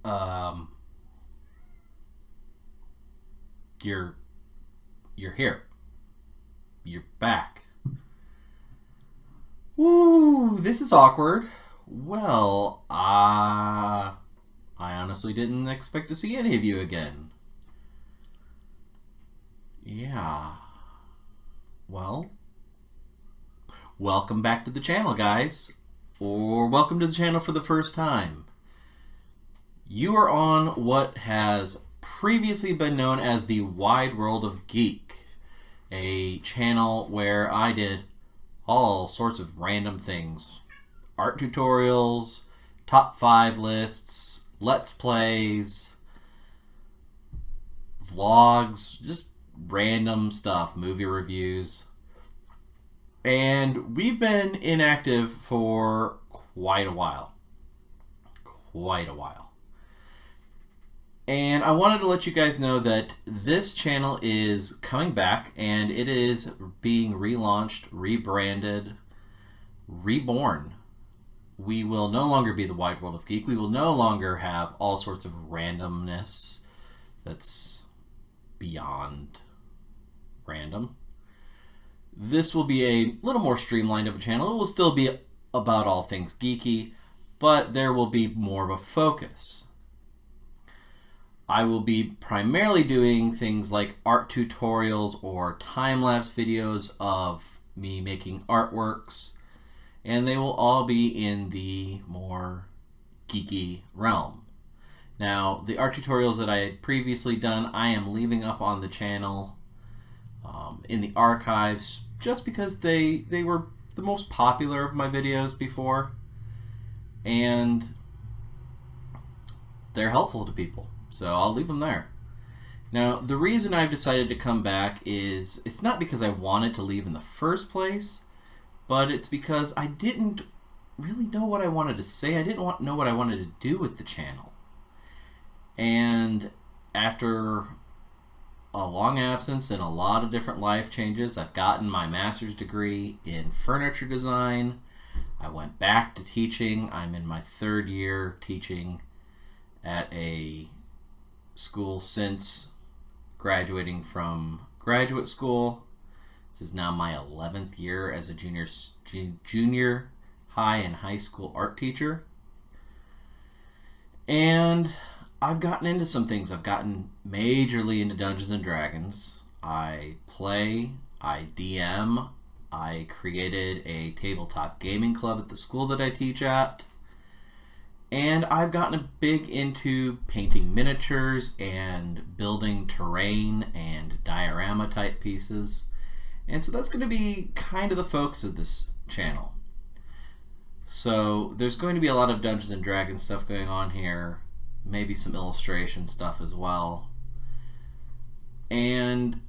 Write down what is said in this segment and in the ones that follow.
um, you're here. You're back. Woo, this is awkward. Well, I honestly didn't expect to see any of you again. Yeah. Well, welcome back to the channel, guys. Or welcome to the channel for the first time. You are on what has previously been known as the Wide World of Geek, a channel where I did all sorts of random things. Art tutorials, top 5 lists, let's plays, vlogs, just random stuff, movie reviews. And we've been inactive for quite a while. And I wanted to let you guys know that this channel is coming back, and it is being relaunched, rebranded, reborn. We will no longer be the Wide World of Geek. We will no longer have all sorts of randomness that's beyond random. This will be a little more streamlined of a channel. It will still be about all things geeky, but there will be more of a focus. I will be primarily doing things like art tutorials or time-lapse videos of me making artworks, and they will all be in the more geeky realm. Now, the art tutorials that I had previously done, I am leaving up on the channel in the archives just because they were the most popular of my videos before, and they're helpful to people. So I'll leave them there. Now, the reason I've decided to come back is, it's not because I wanted to leave in the first place, but it's because I didn't really know what I wanted to say. I didn't know what I wanted to do with the channel. And after a long absence and a lot of different life changes, I've gotten my master's degree in furniture design. I went back to teaching. I'm in my 3rd year teaching at a school since graduating from graduate school. This is now my 11th year as a junior high and high school art teacher. And I've gotten into some things. I've gotten majorly into Dungeons and Dragons. I play, I DM, I created a tabletop gaming club at the school that I teach at. And I've gotten big into painting miniatures and building terrain and diorama type pieces. And so that's going to be kind of the focus of this channel. So there's going to be a lot of Dungeons and Dragons stuff going on here. Maybe some illustration stuff as well. And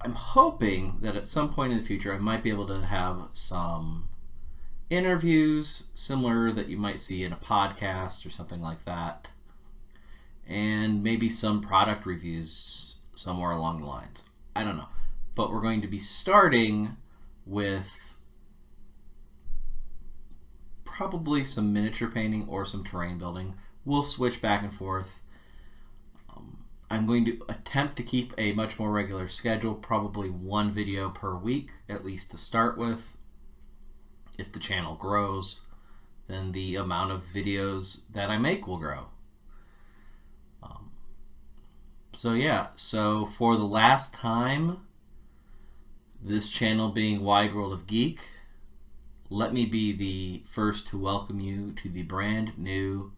I'm hoping that at some point in the future I might be able to have some interviews similar that you might see in a podcast or something like that, and maybe some product reviews somewhere along the lines. I don't know, but we're going to be starting with probably some miniature painting or some terrain building. We'll switch back and forth. I'm going to attempt to keep a much more regular schedule, probably 1 video per week, at least to start with. If the channel grows, then the amount of videos that I make will grow. So yeah, so for the last time, this channel being Wide World of Geek, let me be the first to welcome you to the brand new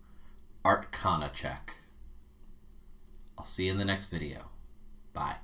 Artcana Check. I'll see you in the next video. Bye.